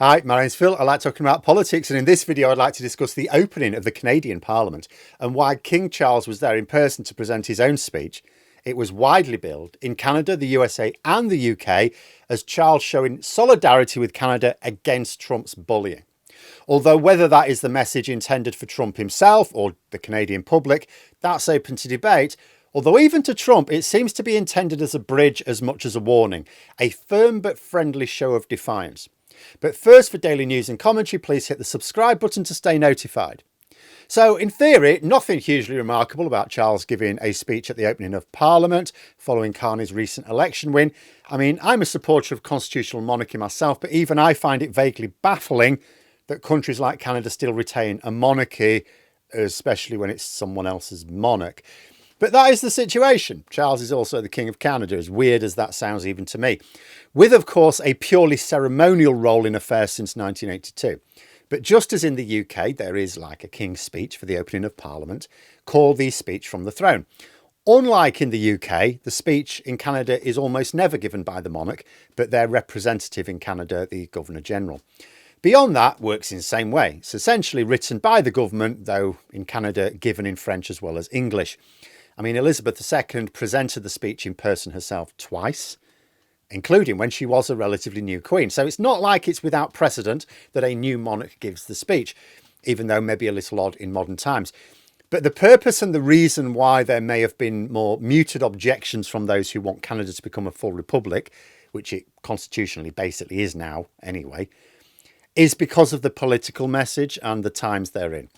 Hi, my name's Phil. I like talking about politics, and in this video I'd like to discuss the opening of the Canadian Parliament and why King Charles was there in person to present his own speech. It was widely billed in Canada, the USA and the UK as Charles showing solidarity with Canada against Trump's bullying. Although whether that is the message intended for Trump himself or the Canadian public, that's open to debate. Although even to Trump, it seems to be intended as a bridge as much as a warning, a firm but friendly show of defiance. But first, for daily news and commentary, please hit the subscribe button to stay notified. So in theory, nothing hugely remarkable about Charles giving a speech at the opening of Parliament following Carney's recent election win. I mean, I'm a supporter of constitutional monarchy myself, but even I find it vaguely baffling that countries like Canada still retain a monarchy, especially when it's someone else's monarch. But that is the situation. Charles is also the King of Canada, as weird as that sounds even to me, with, of course, a purely ceremonial role in affairs since 1982. But just as in the UK, there is like a King's speech for the opening of Parliament, called the Speech from the Throne. Unlike in the UK, the speech in Canada is almost never given by the monarch, but their representative in Canada, the Governor-General. Beyond that, works in the same way. It's essentially written by the government, though in Canada given in French as well as English. I mean, Elizabeth II presented the speech in person herself twice, including when she was a relatively new queen. So it's not like it's without precedent that a new monarch gives the speech, even though maybe a little odd in modern times. But the purpose and the reason why there may have been more muted objections from those who want Canada to become a full republic, which it constitutionally basically is now anyway, is because of the political message and the times they're in.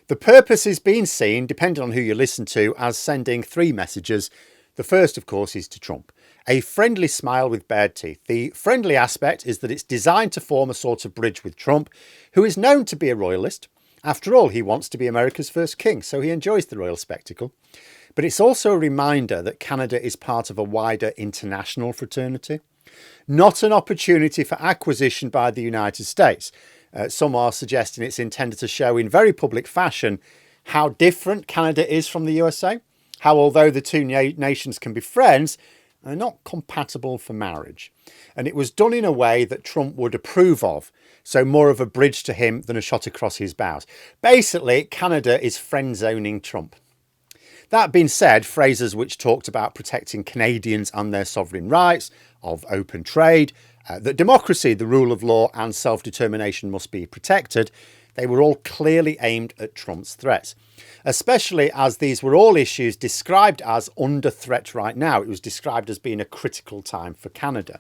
The purpose is being seen, depending on who you listen to, as sending three messages. The first, of course, is to Trump. A friendly smile with bared teeth. The friendly aspect is that it's designed to form a sort of bridge with Trump, who is known to be a royalist. After all, he wants to be America's first king, so he enjoys the royal spectacle. But it's also a reminder that Canada is part of a wider international fraternity, not an opportunity for acquisition by the United States. Some are suggesting it's intended to show in very public fashion how different Canada is from the USA, how although the two nations can be friends, they're not compatible for marriage. And it was done in a way that Trump would approve of, so more of a bridge to him than a shot across his bows. Basically, Canada is friend-zoning Trump. That being said, phrases which talked about protecting Canadians and their sovereign rights, of open trade, that democracy, the rule of law and self-determination must be protected, they were all clearly aimed at Trump's threats, especially as these were all issues described as under threat right now. It was described as being a critical time for Canada.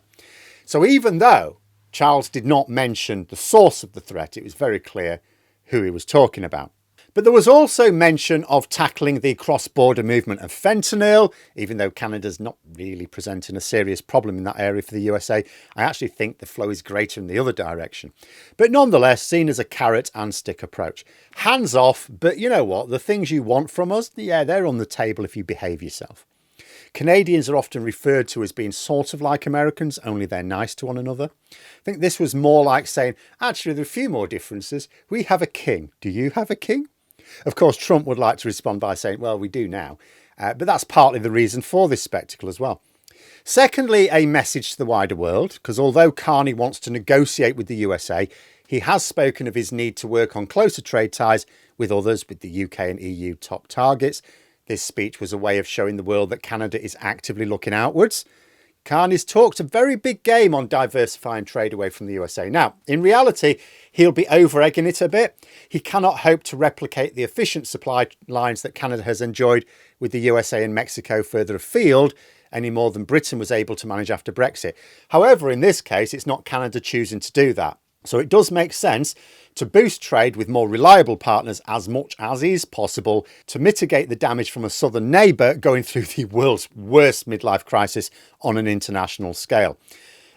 So even though Charles did not mention the source of the threat, it was very clear who he was talking about. But there was also mention of tackling the cross-border movement of fentanyl, even though Canada's not really presenting a serious problem in that area for the USA. I actually think the flow is greater in the other direction. But nonetheless, seen as a carrot and stick approach. Hands off, but you know what? The things you want from us, yeah, they're on the table if you behave yourself. Canadians are often referred to as being sort of like Americans, only they're nice to one another. I think this was more like saying, actually, there are a few more differences. We have a king. Do you have a king? Of course, Trump would like to respond by saying, well, we do now. But that's partly the reason for this spectacle as well. Secondly, a message to the wider world, because although Carney wants to negotiate with the USA, he has spoken of his need to work on closer trade ties with others, with the UK and EU top targets. This speech was a way of showing the world that Canada is actively looking outwards. Carney's talked a very big game on diversifying trade away from the USA. Now, in reality, he'll be over-egging it a bit. He cannot hope to replicate the efficient supply lines that Canada has enjoyed with the USA and Mexico further afield, any more than Britain was able to manage after Brexit. However, in this case, it's not Canada choosing to do that. So it does make sense to boost trade with more reliable partners as much as is possible to mitigate the damage from a southern neighbour going through the world's worst midlife crisis on an international scale.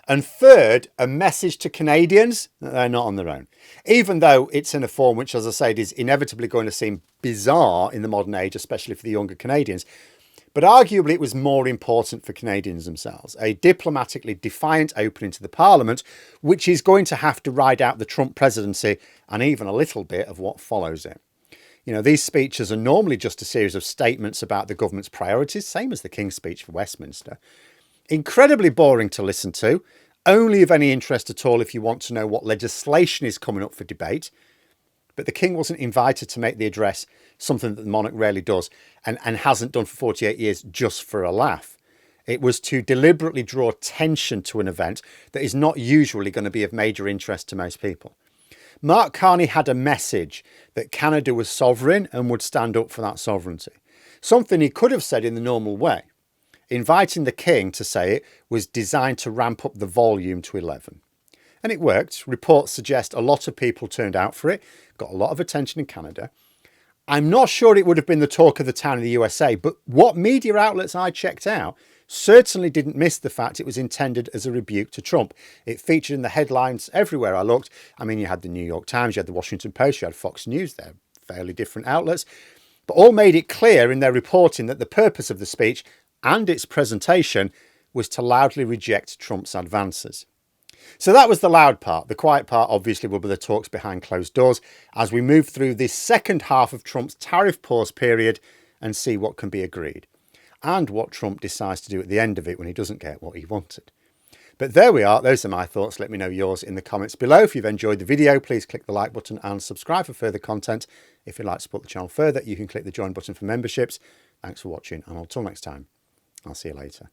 And third, a message to Canadians that they're not on their own, even though it's in a form which, as I said, is inevitably going to seem bizarre in the modern age, especially for the younger Canadians. But arguably it was more important for Canadians themselves, a diplomatically defiant opening to the Parliament, which is going to have to ride out the Trump presidency and even a little bit of what follows it. You know, these speeches are normally just a series of statements about the government's priorities, same as the King's speech for Westminster. Incredibly boring to listen to, only of any interest at all if you want to know what legislation is coming up for debate. But the king wasn't invited to make the address, something that the monarch rarely does and hasn't done for 48 years just for a laugh. It was to deliberately draw attention to an event that is not usually going to be of major interest to most people. Mark Carney had a message that Canada was sovereign and would stand up for that sovereignty. Something he could have said in the normal way. Inviting the king to say it was designed to ramp up the volume to 11. And it worked. Reports suggest a lot of people turned out for it, got a lot of attention in Canada. I'm not sure it would have been the talk of the town in the USA, but what media outlets I checked out certainly didn't miss the fact it was intended as a rebuke to Trump. It featured in the headlines everywhere I looked. I mean, you had the New York Times, you had the Washington Post, you had Fox News. They're fairly different outlets, but all made it clear in their reporting that the purpose of the speech and its presentation was to loudly reject Trump's advances. So that was the loud part. The quiet part obviously will be the talks behind closed doors as we move through this second half of Trump's tariff pause period and see what can be agreed and what Trump decides to do at the end of it when he doesn't get what he wanted. But there we are. Those are my thoughts. Let me know yours in the comments below. If you've enjoyed the video, please click the like button and subscribe for further content. If you'd like to support the channel further, you can click the join button for memberships. Thanks for watching, and until next time, I'll see you later.